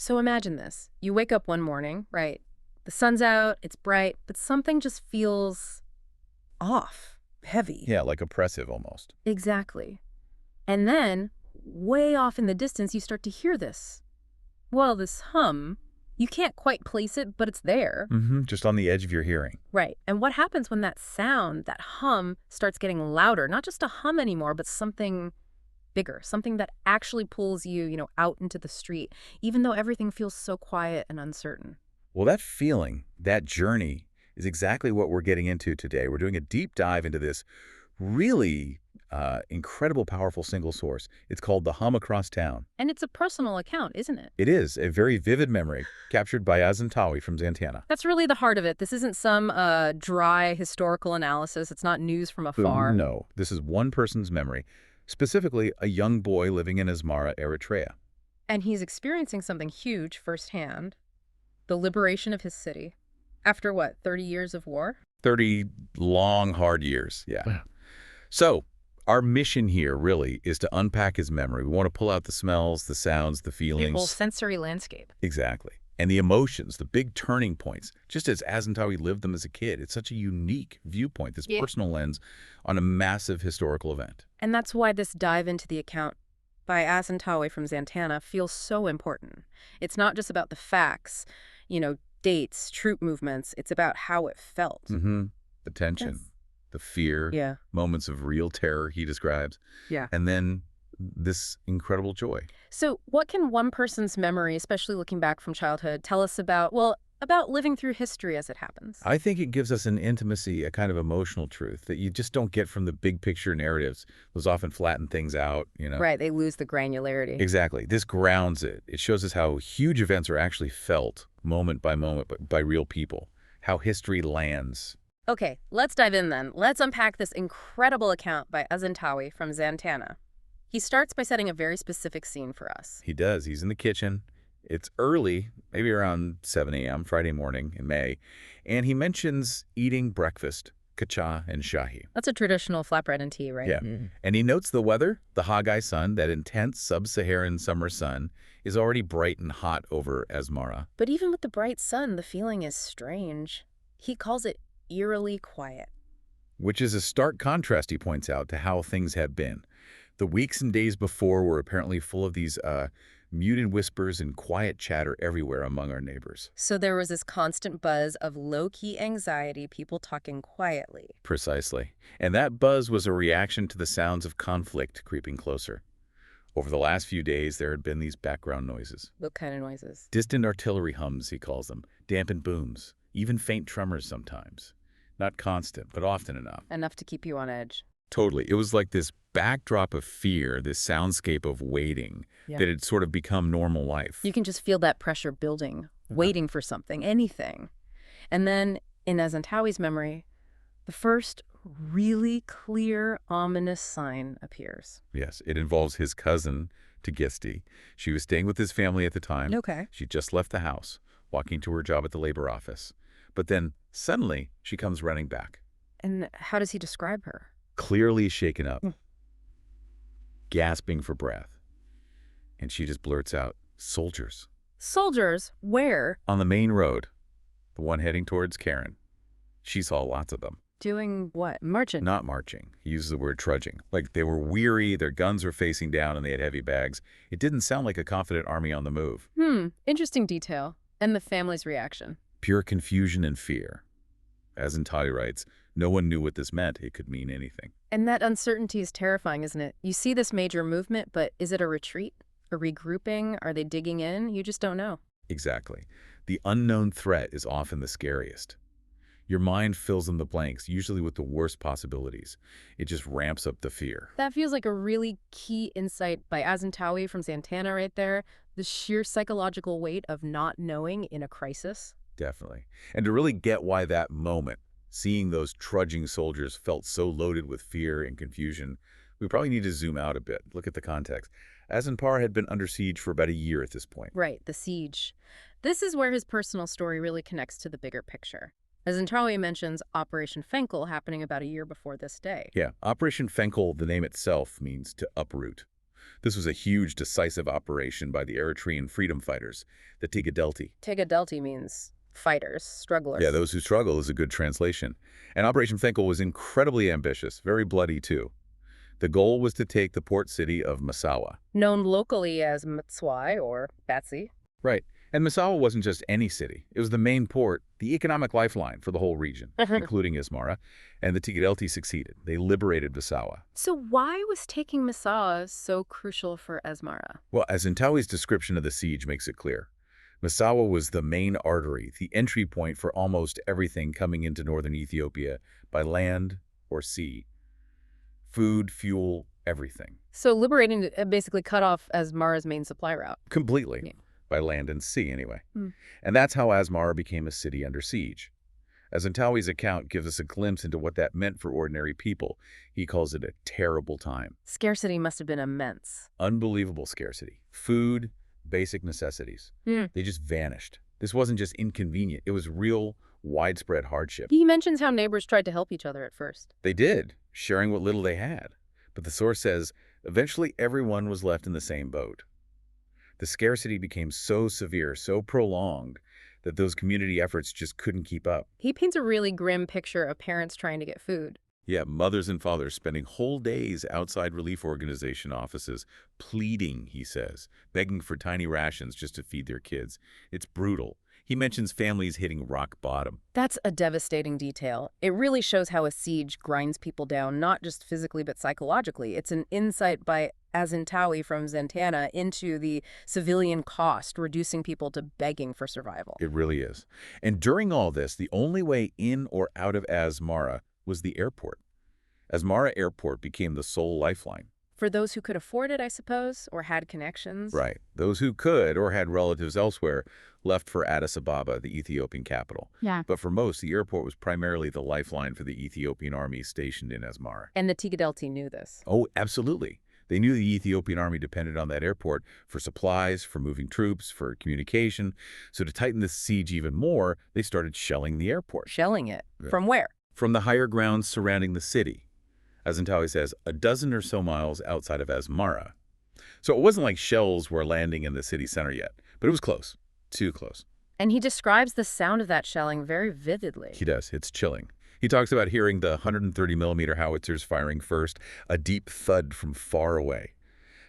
So imagine this. You wake up one morning, right? The sun's out, it's bright, but something just feels off, heavy. Yeah, like oppressive almost. Exactly. And then, way off in the distance, you start to hear this. Well, this hum, you can't quite place it, but it's there. Just on the edge of your hearing. Right. And what happens when that sound, that hum, starts getting louder? Not just a hum anymore, but something bigger, something that actually pulls you, out into the street, even though everything feels so quiet and uncertain. Well, that feeling, that journey, is exactly what we're getting into today. We're doing a deep dive into this really incredible, powerful single source. It's called The Hum Across Town. And it's a personal account, isn't it? It is a very vivid memory captured by Azentawi from Zantana. That's really the heart of it. This isn't some dry historical analysis. It's not news from afar. No, this is one person's memory, specifically a young boy living in Asmara, Eritrea. And he's experiencing something huge firsthand. The liberation of his city. After what, 30 years of war? 30 long, hard years, yeah. Wow. So our mission here really is to unpack his memory. We want to pull out the smells, the sounds, the The feelings. whole sensory landscape. Exactly. And the emotions, the big turning points, just as Azentawi lived them as a kid. It's such a unique viewpoint, this Yeah. personal lens on a massive historical event. And that's why this dive into the account by Azentawi from Zantana feels so important. It's not just about the facts, dates, troop movements. It's about how it felt. The tension, Yes. the fear, Yeah. moments of real terror he describes, Yeah. and then this incredible joy. So what can one person's memory, especially looking back from childhood, tell us about living through history as it happens? I think it gives us an intimacy, a kind of emotional truth that you just don't get from the big picture narratives. Those often flatten things out. Right, they lose the granularity. Exactly. This grounds it. It shows us how huge events are actually felt moment by moment by real people, how history lands. Okay, let's dive in then. Let's unpack this incredible account by Azentawi from Zantana. He starts by setting a very specific scene for us. He does. He's in the kitchen. It's early, maybe around 7 a.m., Friday morning in May, and he mentions eating breakfast, kacha and shahi. That's a traditional flatbread and tea, right? Yeah. And he notes the weather, the Haggai sun, that intense sub-Saharan summer sun, is already bright and hot over Asmara. But even with the bright sun, the feeling is strange. He calls it eerily quiet. Which is a stark contrast, he points out, to how things have been. The weeks and days before were apparently full of these muted whispers and quiet chatter everywhere among our neighbors. So there was this constant buzz of low-key anxiety, people talking quietly. Precisely. And that buzz was a reaction to the sounds of conflict creeping closer. Over the last few days, there had been these background noises. What kind of noises? Distant artillery hums, he calls them, dampened booms, even faint tremors sometimes. Not constant, but often enough. Enough to keep you on edge. Totally. It was like this backdrop of fear, this soundscape of waiting, that had sort of become normal life. You can just feel that pressure building, waiting for something, anything. And then, in Azentawi's memory, the first really clear, ominous sign appears. Yes, it involves his cousin, Tegadelti. She was staying with his family at the time. Okay. She just left the house, walking to her job at the labor office. But then, suddenly, she comes running back. And how does he describe her? Clearly shaken up, gasping for breath. And she just blurts out, "Soldiers." Soldiers? Where? On the main road, the one heading towards Karen. She saw lots of them. Doing what? Marching? Not marching. He uses the word trudging. Like they were weary, their guns were facing down, and they had heavy bags. It didn't sound like a confident army on the move. Interesting detail. And the family's reaction. Pure confusion and fear. As Azentawi writes, no one knew what this meant. It could mean anything. And that uncertainty is terrifying, isn't it? You see this major movement, but is it a retreat? A regrouping? Are they digging in? You just don't know. Exactly. The unknown threat is often the scariest. Your mind fills in the blanks, usually with the worst possibilities. It just ramps up the fear. That feels like a really key insight by Azentawi from Zantana right there. The sheer psychological weight of not knowing in a crisis. Definitely. And to really get why that moment, seeing those trudging soldiers, felt so loaded with fear and confusion, we probably need to zoom out a bit, look at the context. Azentawi had been under siege for about a year at this point. Right, the siege. This is where his personal story really connects to the bigger picture. Azentawi mentions Operation Fenkel happening about a year before this day. Yeah, Operation Fenkel, the name itself, means to uproot. This was a huge, decisive operation by the Eritrean freedom fighters, the tegadelti. Tegadelti means fighters, Yeah, strugglers. those who struggle is a good translation. And Operation Fenkel was incredibly ambitious, very bloody too. The goal was to take the port city of Massawa. Known locally as Mtswai or Batsy. Right. And Massawa wasn't just any city. It was the main port, the economic lifeline for the whole region, including Asmara. And the Tegadelti succeeded. They liberated Massawa. So why was taking Massawa so crucial for Asmara? Well, as Azentawi's description of the siege makes it clear, Massawa was the main artery, the entry point for almost everything coming into northern Ethiopia by land or sea. Food, fuel, everything. So liberating basically cut off Asmara's main supply route. Completely. Yeah. By land and sea, anyway. Mm. And that's how Asmara became a city under siege. Azentawi's account gives us a glimpse into what that meant for ordinary people. He calls it a terrible time. Scarcity must have been immense. Unbelievable scarcity. Food, basic necessities. They just vanished. This wasn't just inconvenient. It was real, widespread hardship. He mentions how neighbors tried to help each other at first. They did, sharing what little they had. But the source says, eventually everyone was left in the same boat. The scarcity became so severe, so prolonged, that those community efforts just couldn't keep up. He paints a really grim picture of parents trying to get food. Yeah, mothers and fathers spending whole days outside relief organization offices, pleading, he says, begging for tiny rations just to feed their kids. It's brutal. He mentions families hitting rock bottom. That's a devastating detail. It really shows how a siege grinds people down, not just physically but psychologically. It's an insight by Azentawi from Zantana into the civilian cost, reducing people to begging for survival. It really is. And during all this, the only way in or out of Asmara was the airport. Asmara Airport became the sole lifeline. For those who could afford it, I suppose, or had connections. Right. Those who could or had relatives elsewhere left for Addis Ababa, the Ethiopian capital. Yeah. But for most, the airport was primarily the lifeline for the Ethiopian army stationed in Asmara. And the Tegadelti knew this. Oh, absolutely. They knew the Ethiopian army depended on that airport for supplies, for moving troops, for communication. So to tighten the siege even more, they started shelling the airport. Shelling it. Yeah. From where? From the higher grounds surrounding the city. Azentawi says, a dozen or so miles outside of Asmara. So it wasn't like shells were landing in the city center yet, but it was close. Too close. And he describes the sound of that shelling very vividly. He does. It's chilling. He talks about hearing the 130mm howitzers firing first, a deep thud from far away.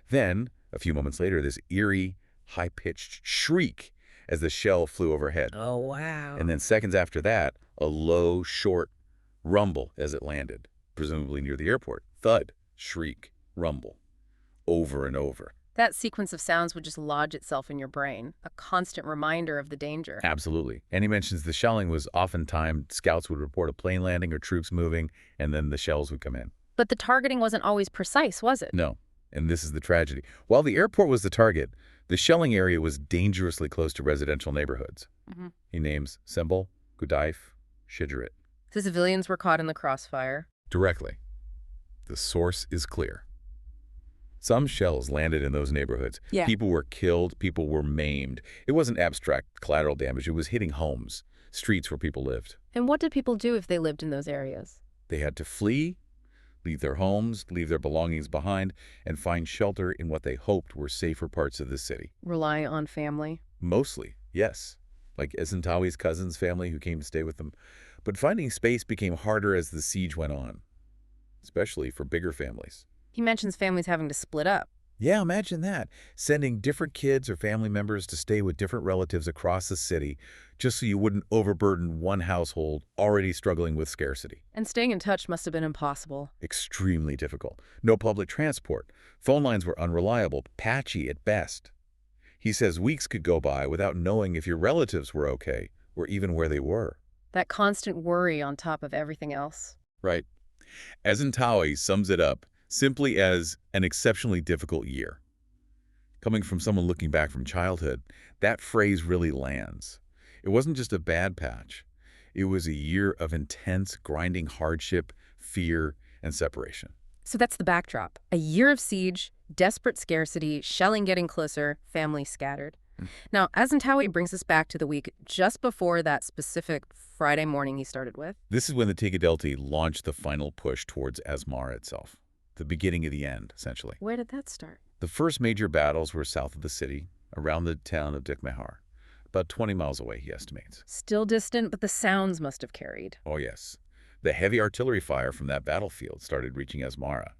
Then, a few moments later, this eerie, high-pitched shriek as the shell flew overhead. Oh, wow. And then seconds after that, a low, short rumble as it landed, presumably near the airport. Thud, shriek, rumble, over and over. That sequence of sounds would just lodge itself in your brain, a constant reminder of the danger. Absolutely. And he mentions the shelling was often timed. Scouts would report a plane landing or troops moving, and then the shells would come in. But the targeting wasn't always precise, was it? No. And this is the tragedy. While the airport was the target, the shelling area was dangerously close to residential neighborhoods. He names Sembol, Gudaif, Shidrit. The civilians were caught in the crossfire. Directly. The source is clear. Some shells landed in those neighborhoods. Yeah. People were killed. People were maimed. It wasn't abstract collateral damage. It was hitting homes, streets where people lived. And what did people do if they lived in those areas? They had to flee, leave their homes, leave their belongings behind, and find shelter in what they hoped were safer parts of the city. Rely on family? Mostly, yes. Like Azentawi's cousin's family who came to stay with them. But finding space became harder as the siege went on, especially for bigger families. He mentions families having to split up. Yeah, imagine that. Sending different kids or family members to stay with different relatives across the city just so you wouldn't overburden one household already struggling with scarcity. And staying in touch must have been impossible. Extremely difficult. No public transport. Phone lines were unreliable, patchy at best. He says weeks could go by without knowing if your relatives were okay or even where they were. That constant worry on top of everything else. Right. Azentawi sums it up simply as an exceptionally difficult year. Coming from someone looking back from childhood, that phrase really lands. It wasn't just a bad patch. It was a year of intense, grinding hardship, fear, and separation. So that's the backdrop. A year of siege, desperate scarcity, shelling getting closer, family scattered. Now, Azentawi brings us back to the week just before that specific Friday morning he started with. This is when the Tegadelti launched the final push towards Asmara itself. The beginning of the end, essentially. Where did that start? The first major battles were south of the city, around the town of Dikmehar, about 20 miles away, he estimates. Still distant, but the sounds must have carried. Oh, yes. The heavy artillery fire from that battlefield started reaching Asmara,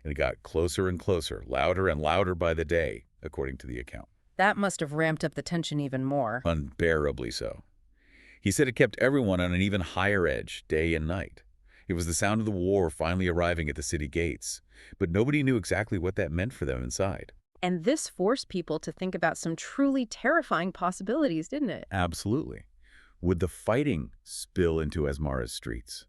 and it got closer and closer, louder and louder by the day, according to the account. That must have ramped up the tension even more. Unbearably so. He said it kept everyone on an even higher edge, day and night. It was the sound of the war finally arriving at the city gates, but nobody knew exactly what that meant for them inside. And this forced people to think about some truly terrifying possibilities, didn't it? Absolutely. Would the fighting spill into Asmara's streets?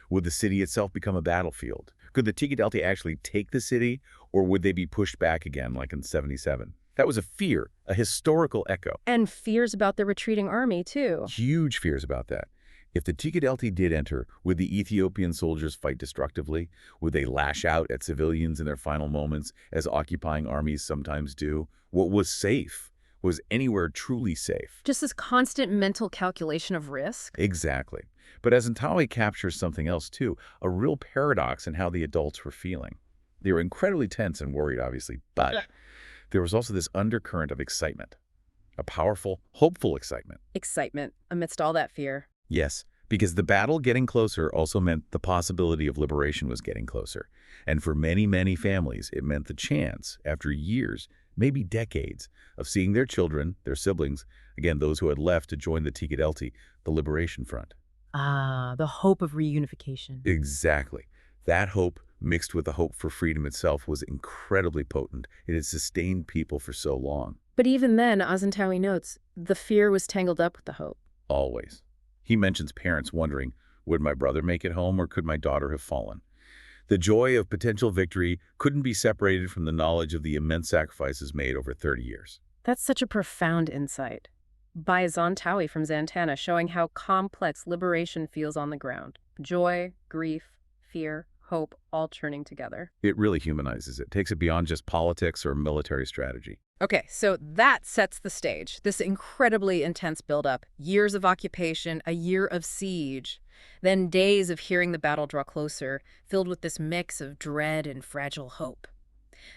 Would the city itself become a battlefield? Could the tegadelti actually take the city, or would they be pushed back again like in '77? That was a fear, a historical echo. And fears about the retreating army, too. Huge fears about that. If the tegadelti did enter, would the Ethiopian soldiers fight destructively? Would they lash out at civilians in their final moments, as occupying armies sometimes do? What was safe? Was anywhere truly safe? Just this constant mental calculation of risk. Exactly. But Azentawi captures something else too, a real paradox in how the adults were feeling. They were incredibly tense and worried, obviously, but there was also this undercurrent of excitement, a powerful, hopeful excitement. Excitement amidst all that fear. Yes, because the battle getting closer also meant the possibility of liberation was getting closer. And for many, many families, it meant the chance, after years, maybe decades, of seeing their children, their siblings, again, those who had left to join the tegadelti, the liberation front. Ah, the hope of reunification. Exactly. That hope, mixed with the hope for freedom itself, was incredibly potent. It had sustained people for so long. But even then, Azentawi notes, the fear was tangled up with the hope. Always. He mentions parents wondering, would my brother make it home or could my daughter have fallen? The joy of potential victory couldn't be separated from the knowledge of the immense sacrifices made over 30 years. That's such a profound insight. By Zantawi from Zantana, showing how complex liberation feels on the ground. Joy, grief, fear, hope, all churning together. It really humanizes it, takes it beyond just politics or military strategy. Okay, so that sets the stage. This incredibly intense buildup, years of occupation, a year of siege, then days of hearing the battle draw closer, filled with this mix of dread and fragile hope.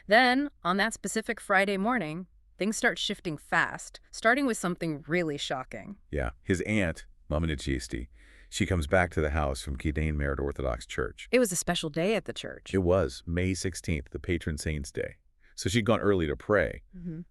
Then, on that specific Friday morning, things start shifting fast, starting with something really shocking. Yeah, his aunt, Mama Nchisti, she comes back to the house from Kidane Merit Orthodox Church. It was a special day at the church. It was May 16th, the patron saint's day. So she'd gone early to pray,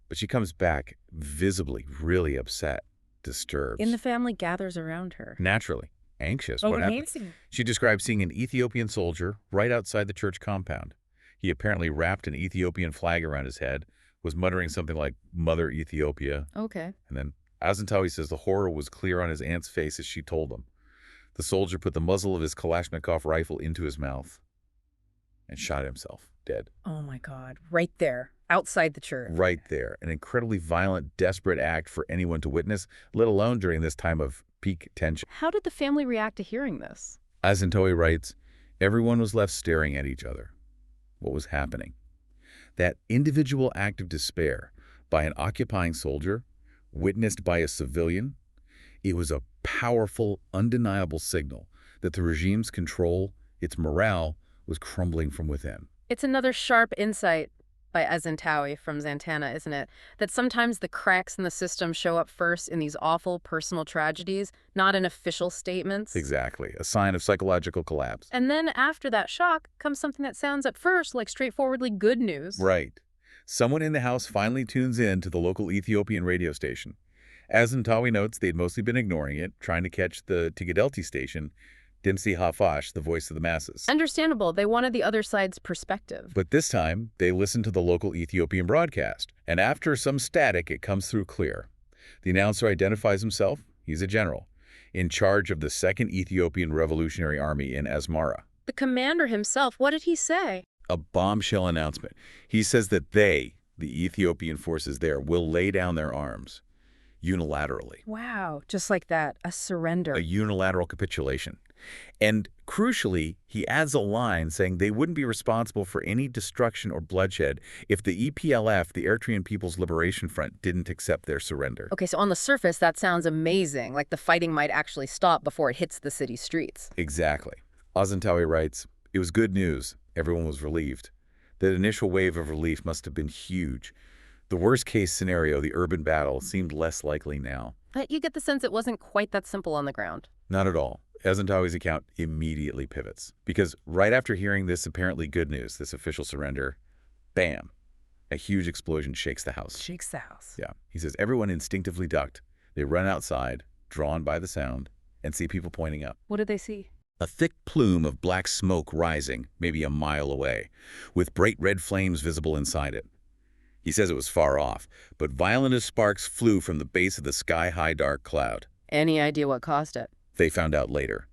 but she comes back visibly really upset, disturbed. And the family gathers around her. Naturally, anxious. Oh, What happened? amazing. She described seeing an Ethiopian soldier right outside the church compound. He apparently wrapped an Ethiopian flag around his head, was muttering something like Mother Ethiopia. Okay. And then Azentawi says the horror was clear on his aunt's face as she told him. The soldier put the muzzle of his Kalashnikov rifle into his mouth and shot himself, dead. Oh my God. Right there, outside the church. Right there. An incredibly violent, desperate act for anyone to witness, let alone during this time of peak tension. How did the family react to hearing this? Azentawi writes, everyone was left staring at each other. What was happening? That individual act of despair by an occupying soldier, witnessed by a civilian, it was a powerful, undeniable signal that the regime's control, its morale, was crumbling from within. It's another sharp insight by Azentawi from Zantana, isn't it? That sometimes the cracks in the system show up first in these awful personal tragedies, not in official statements. Exactly. A sign of psychological collapse. And then after that shock comes something that sounds at first like straightforwardly good news. Right. Someone in the house finally tunes in to the local Ethiopian radio station. Azentawi notes they'd mostly been ignoring it, trying to catch the tegadelti station, Dimsi Hafash, the voice of the masses. Understandable. They wanted the other side's perspective. But this time, they listened to the local Ethiopian broadcast, and after some static, it comes through clear. The announcer identifies himself. He's a general, in charge of the 2nd Ethiopian Revolutionary Army in Asmara. The commander himself, what did he say? A bombshell announcement. He says that they, the Ethiopian forces there, will lay down their arms unilaterally. Wow, just like that, a surrender. A unilateral capitulation. And crucially, he adds a line saying they wouldn't be responsible for any destruction or bloodshed if the EPLF, the Eritrean People's Liberation Front, didn't accept their surrender. Okay, so on the surface, that sounds amazing, like the fighting might actually stop before it hits the city streets. Exactly. Azentawi writes, it was good news. Everyone was relieved. That initial wave of relief must have been huge. The worst-case scenario, the urban battle, seemed less likely now. But you get the sense it wasn't quite that simple on the ground. Not at all. Azentawi's account immediately pivots. Because right after hearing this apparently good news, this official surrender, bam, a huge explosion shakes the house. Shakes the house. Yeah. He says everyone instinctively ducked. They run outside, drawn by the sound, and see people pointing up. What did they see? A thick plume of black smoke rising, maybe a mile away, with bright red flames visible inside it. He says it was far off, but violent as sparks flew from the base of the sky-high dark cloud. Any idea what caused it? They found out later.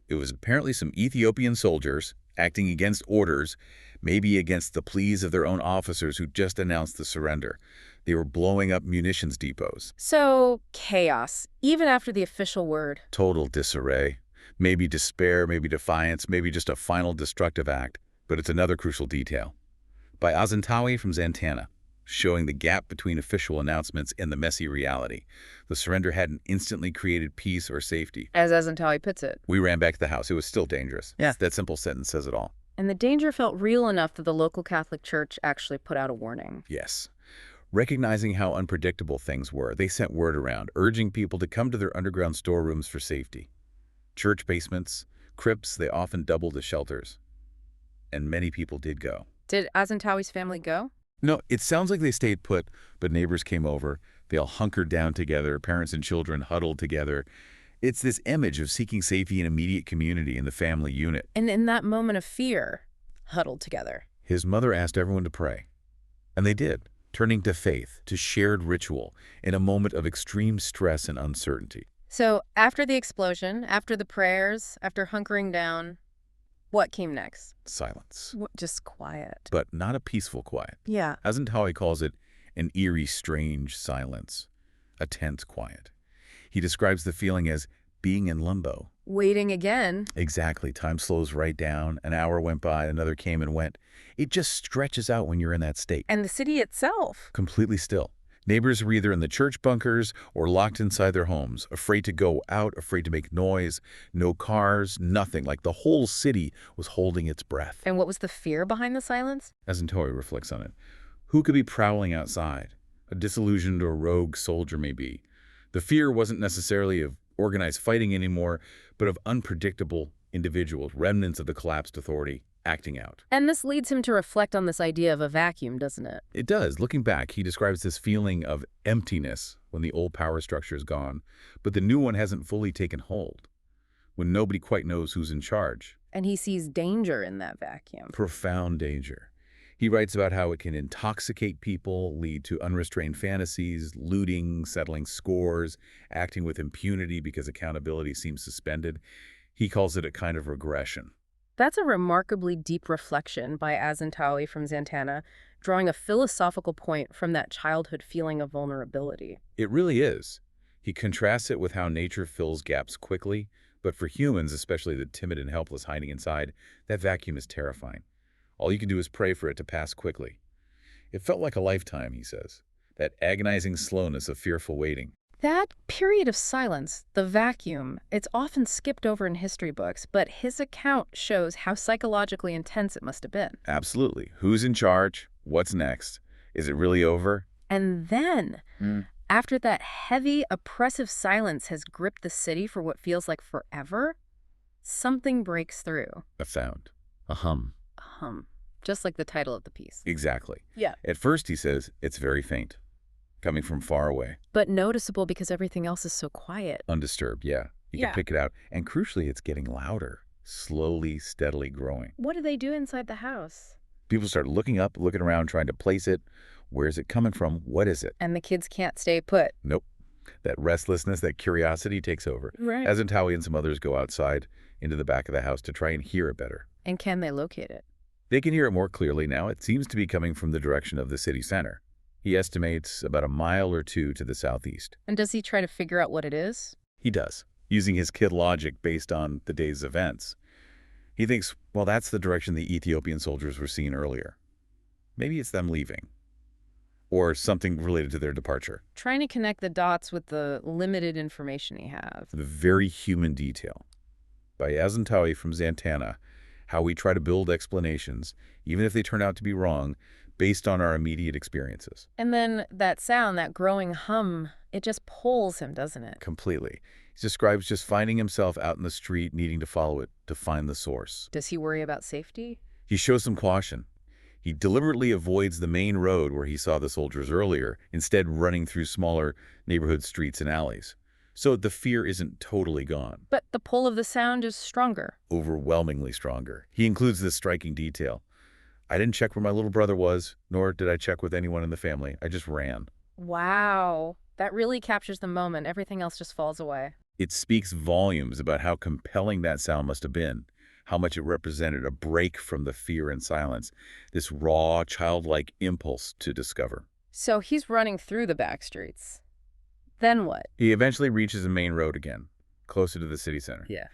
It was apparently some Ethiopian soldiers acting against orders, maybe against the pleas of their own officers who just announced the surrender. They were blowing up munitions depots. So, chaos, even after the official word. Total disarray. Maybe despair, maybe defiance, maybe just a final destructive act. But it's another crucial detail. By Azentawi from Zantana, showing the gap between official announcements and the messy reality. The surrender hadn't instantly created peace or safety. As Azentawi puts it. We ran back to the house. It was still dangerous. Yeah. That simple sentence says it all. And the danger felt real enough that the local Catholic Church actually put out a warning. Yes. Recognizing how unpredictable things were, they sent word around, urging people to come to their underground storerooms for safety. Church basements, crypts, they often doubled as shelters. And many people did go. Did Azentawi's family go? No, it sounds like they stayed put, but neighbors came over. They all hunkered down together, parents and children huddled together. It's this image of seeking safety in immediate community in the family unit. And in that moment of fear, huddled together. His mother asked everyone to pray. And they did, turning to faith, to shared ritual, in a moment of extreme stress and uncertainty. So after the explosion, after the prayers, after hunkering down, what came next? Silence. Just quiet. But not a peaceful quiet. Yeah. Azentawi calls it an eerie, strange silence, a tense quiet. He describes the feeling as being in limbo. Waiting again. Exactly. Time slows right down. An hour went by, another came and went. It just stretches out when you're in that state. And the city itself. Completely still. Neighbors were either in the church bunkers or locked inside their homes, afraid to go out, afraid to make noise. No cars, nothing. Like the whole city was holding its breath. And what was the fear behind the silence? Azentawi reflects on it. Who could be prowling outside? A disillusioned or rogue soldier, maybe. The fear wasn't necessarily of organized fighting anymore, but of unpredictable individuals, remnants of the collapsed authority, acting out. And this leads him to reflect on this idea of a vacuum, doesn't it? It does. Looking back, he describes this feeling of emptiness when the old power structure is gone, but the new one hasn't fully taken hold, when nobody quite knows who's in charge. And he sees danger in that vacuum. Profound danger. He writes about how it can intoxicate people, lead to unrestrained fantasies, looting, settling scores, acting with impunity because accountability seems suspended. He calls it a kind of regression. That's a remarkably deep reflection by Azentawi from Zantana, drawing a philosophical point from that childhood feeling of vulnerability. It really is. He contrasts it with how nature fills gaps quickly, but for humans, especially the timid and helpless hiding inside, that vacuum is terrifying. All you can do is pray for it to pass quickly. It felt like a lifetime, he says, that agonizing slowness of fearful waiting. That period of silence, the vacuum, it's often skipped over in history books, but his account shows how psychologically intense it must have been. Absolutely. Who's in charge? What's next? Is it really over? And then, after that heavy, oppressive silence has gripped the city for what feels like forever, something breaks through. A sound. A hum. A hum. Just like the title of the piece. Exactly. Yeah. At first, he says, it's very faint, coming from far away. But noticeable because everything else is so quiet. Undisturbed, yeah. You can pick it out. And crucially, it's getting louder, slowly, steadily growing. What do they do inside the house? People start looking up, looking around, trying to place it. Where's it coming from? What is it? And the kids can't stay put. Nope. That restlessness, that curiosity takes over. Right. Azentawi and some others go outside into the back of the house to try and hear it better. And can they locate it? They can hear it more clearly now. It seems to be coming from the direction of the city center. He estimates about a mile or two to the southeast. And does he try to figure out what it is? He does, using his kid logic based on the day's events. He thinks, well, that's the direction the Ethiopian soldiers were seen earlier. Maybe it's them leaving. Or something related to their departure. Trying to connect the dots with the limited information he has. The very human detail. By Azentawi from Zantana, how we try to build explanations, even if they turn out to be wrong, based on our immediate experiences. And then that sound, that growing hum, it just pulls him, doesn't it? Completely. He describes just finding himself out in the street, needing to follow it to find the source. Does he worry about safety? He shows some caution. He deliberately avoids the main road where he saw the soldiers earlier, instead running through smaller neighborhood streets and alleys. So the fear isn't totally gone. But the pull of the sound is stronger. Overwhelmingly stronger. He includes this striking detail. I didn't check where my little brother was, nor did I check with anyone in the family. I just ran. Wow. That really captures the moment. Everything else just falls away. It speaks volumes about how compelling that sound must have been, how much it represented a break from the fear and silence, this raw, childlike impulse to discover. So he's running through the back streets. Then what? He eventually reaches the main road again, closer to the city center. Yeah.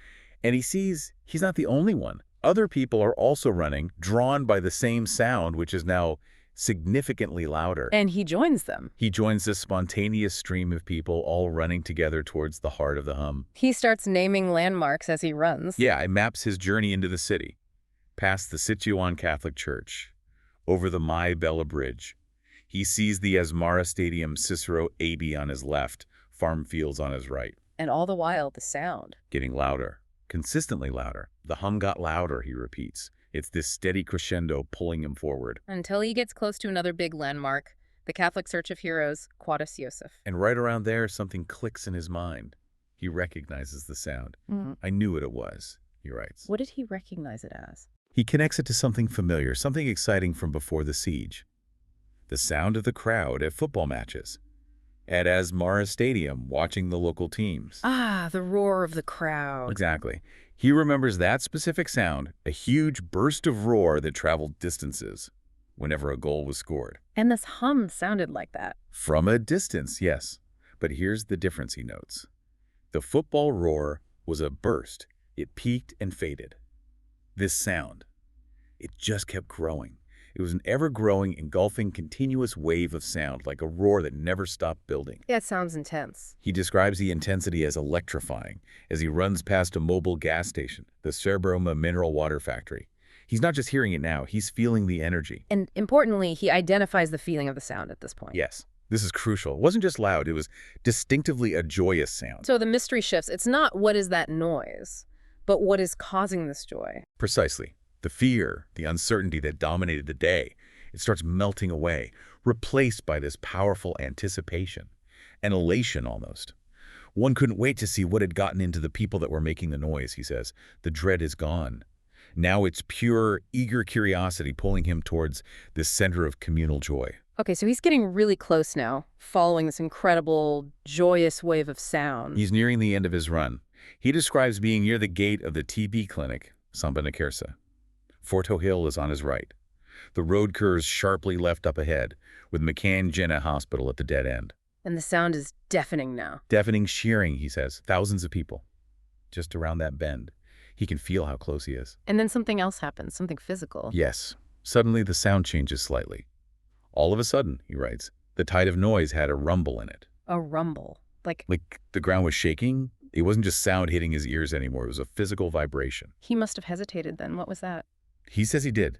And he sees he's not the only one. Other people are also running, drawn by the same sound, which is now significantly louder. And he joins them. He joins this spontaneous stream of people all running together towards the heart of the hum. He starts naming landmarks as he runs. Yeah, it maps his journey into the city, past the Sichuan Catholic Church, over the Mai Bella Bridge. He sees the Asmara Stadium Cicero 80 on his left, farm fields on his right. And all the while, the sound. Getting louder, consistently louder. The hum got louder, he repeats. It's this steady crescendo pulling him forward. Until he gets close to another big landmark, the Catholic Church of Heroes, Quaddus Yosef. And right around there, something clicks in his mind. He recognizes the sound. I knew what it was, he writes. What did he recognize it as? He connects it to something familiar, something exciting from before the siege. The sound of the crowd at football matches. At Asmara Stadium, watching the local teams. Ah, the roar of the crowd. Exactly. He remembers that specific sound, a huge burst of roar that traveled distances whenever a goal was scored. And this hum sounded like that. From a distance, yes. But here's the difference, he notes. The football roar was a burst. It peaked and faded. This sound, it just kept growing. It was an ever-growing, engulfing, continuous wave of sound, like a roar that never stopped building. Yeah, it sounds intense. He describes the intensity as electrifying as he runs past a mobile gas station, the Cerberoma mineral water factory. He's not just hearing it now, he's feeling the energy. And importantly, he identifies the feeling of the sound at this point. Yes, this is crucial. It wasn't just loud, it was distinctively a joyous sound. So the mystery shifts. It's not what is that noise, but what is causing this joy. Precisely. The fear, the uncertainty that dominated the day, it starts melting away, replaced by this powerful anticipation, an elation almost. One couldn't wait to see what had gotten into the people that were making the noise, he says. The dread is gone. Now it's pure, eager curiosity pulling him towards this center of communal joy. Okay, so he's getting really close now, following this incredible, joyous wave of sound. He's nearing the end of his run. He describes being near the gate of the TB clinic, Samba Nakersa. Forto Hill is on his right. The road curves sharply left up ahead, with McCann Jenna Hospital at the dead end. And the sound is deafening now. Deafening shearing, he says. Thousands of people. Just around that bend. He can feel how close he is. And then something else happens, something physical. Yes. Suddenly the sound changes slightly. All of a sudden, he writes, the tide of noise had a rumble in it. A rumble. Like the ground was shaking? It wasn't just sound hitting his ears anymore. It was a physical vibration. He must have hesitated then. What was that? He says he did,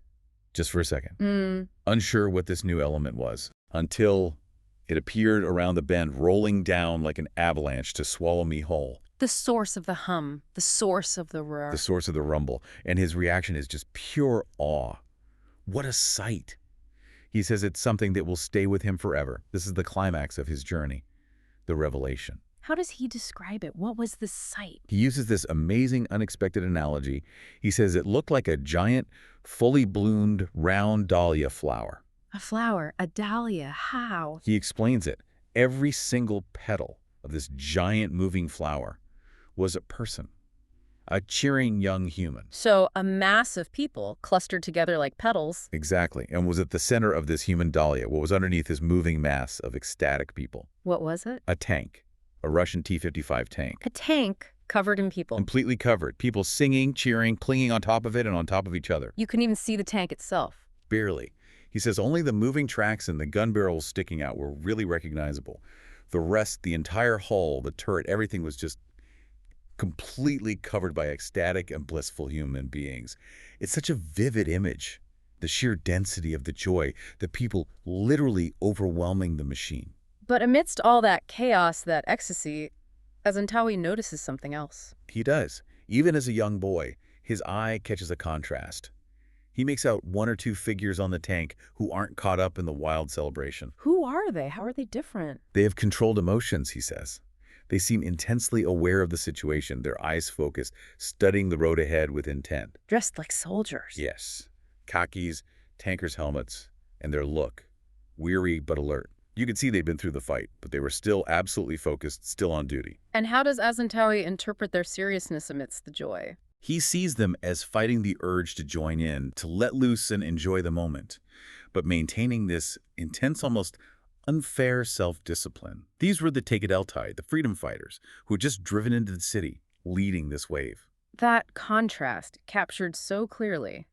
just for a second. Unsure what this new element was, until it appeared around the bend, rolling down like an avalanche to swallow me whole. The source of the hum, the source of the roar. The source of the rumble. And his reaction is just pure awe. What a sight. He says it's something that will stay with him forever. This is the climax of his journey, the revelation. How does he describe it? What was the sight? He uses this amazing, unexpected analogy. He says it looked like a giant, fully bloomed, round dahlia flower. A flower, a dahlia, how? He explains it. Every single petal of this giant moving flower was a person, a cheering young human. So a mass of people clustered together like petals. Exactly, and was at the center of this human dahlia, what was underneath this moving mass of ecstatic people. What was it? A tank. A Russian T-55 tank. A tank covered in people. Completely covered. People singing, cheering, clinging on top of it and on top of each other. You couldn't even see the tank itself. Barely. He says only the moving tracks and the gun barrels sticking out were really recognizable. The rest, the entire hull, the turret, everything was just completely covered by ecstatic and blissful human beings. It's such a vivid image, the sheer density of the joy, the people literally overwhelming the machine. But amidst all that chaos, that ecstasy, Azentawi notices something else. He does. Even as a young boy, his eye catches a contrast. He makes out one or two figures on the tank who aren't caught up in the wild celebration. Who are they? How are they different? They have controlled emotions, he says. They seem intensely aware of the situation, their eyes focused, studying the road ahead with intent. Dressed like soldiers. Yes. Khakis, tankers' helmets, and their look. Weary but alert. You could see they'd been through the fight, but they were still absolutely focused, still on duty. And how does Azentawi interpret their seriousness amidst the joy? He sees them as fighting the urge to join in, to let loose and enjoy the moment, but maintaining this intense, almost unfair self-discipline. These were the tegadelti, the freedom fighters, who had just driven into the city, leading this wave. That contrast, captured so clearly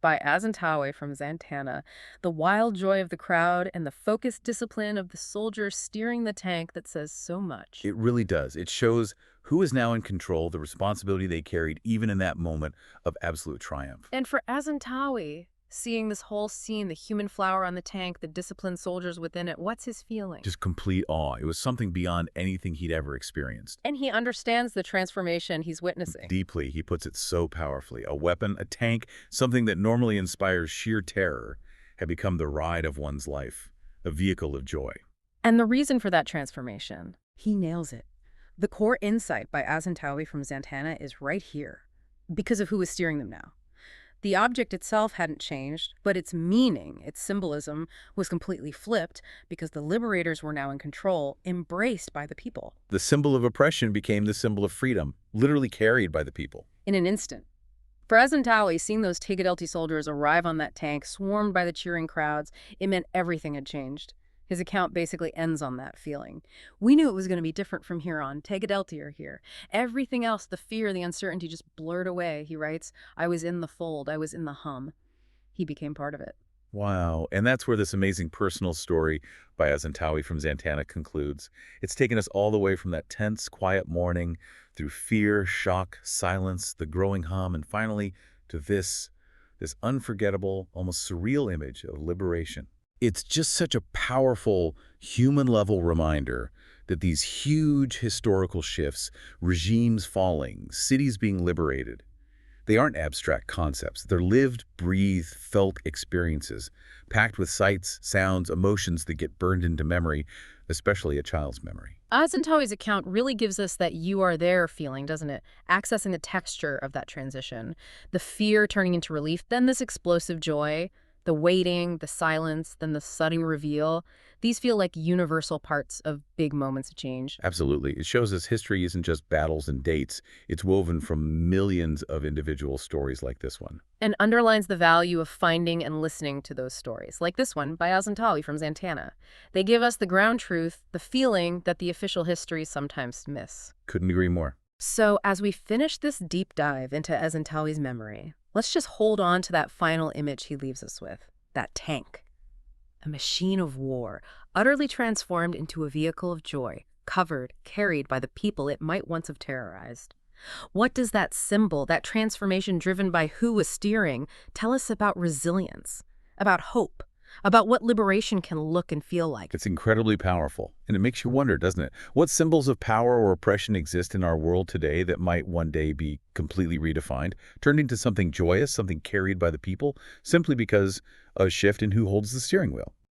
by Azentawi from Zantana, the wild joy of the crowd and the focused discipline of the soldiers steering the tank, that says so much. It really does. It shows who is now in control, the responsibility they carried even in that moment of absolute triumph. And for Azentawi, seeing this whole scene, the human flower on the tank, the disciplined soldiers within it, what's his feeling? Just complete awe. It was something beyond anything he'd ever experienced. And he understands the transformation he's witnessing. Deeply, he puts it so powerfully. A weapon, a tank, something that normally inspires sheer terror, had become the ride of one's life, a vehicle of joy. And the reason for that transformation, he nails it. The core insight by Azentawi from Zantana is right here, because of who is steering them now. The object itself hadn't changed, but its meaning, its symbolism, was completely flipped because the liberators were now in control, embraced by the people. The symbol of oppression became the symbol of freedom, literally carried by the people. In an instant. For Azentawi, seeing those tegadelti soldiers arrive on that tank, swarmed by the cheering crowds, it meant everything had changed. His account basically ends on that feeling. We knew it was going to be different from here on. Tegadelti are here. Everything else, the fear, the uncertainty, just blurred away, he writes. I was in the fold. I was in the hum. He became part of it. Wow. And that's where this amazing personal story by Azentawi from Zantana concludes. It's taken us all the way from that tense, quiet morning through fear, shock, silence, the growing hum, and finally to this unforgettable, almost surreal image of liberation. It's just such a powerful human-level reminder that these huge historical shifts, regimes falling, cities being liberated, they aren't abstract concepts. They're lived, breathed, felt experiences, packed with sights, sounds, emotions that get burned into memory, especially a child's memory. Azentawi's account really gives us that you are there feeling, doesn't it? Accessing the texture of that transition, the fear turning into relief, then this explosive joy, the waiting, the silence, then the sudden reveal. These feel like universal parts of big moments of change. Absolutely. It shows us history isn't just battles and dates. It's woven from millions of individual stories like this one. And underlines the value of finding and listening to those stories, like this one by Azentawi from Zantana. They give us the ground truth, the feeling that the official histories sometimes miss. Couldn't agree more. So as we finish this deep dive into Azentawi's memory, let's just hold on to that final image he leaves us with, that tank. A machine of war, utterly transformed into a vehicle of joy, covered, carried by the people it might once have terrorized. What does that symbol, that transformation driven by who was steering, tell us about resilience, about hope, about what liberation can look and feel like? It's incredibly powerful, and it makes you wonder, doesn't it? What symbols of power or oppression exist in our world today that might one day be completely redefined, turned into something joyous, something carried by the people, simply because of a shift in who holds the steering wheel?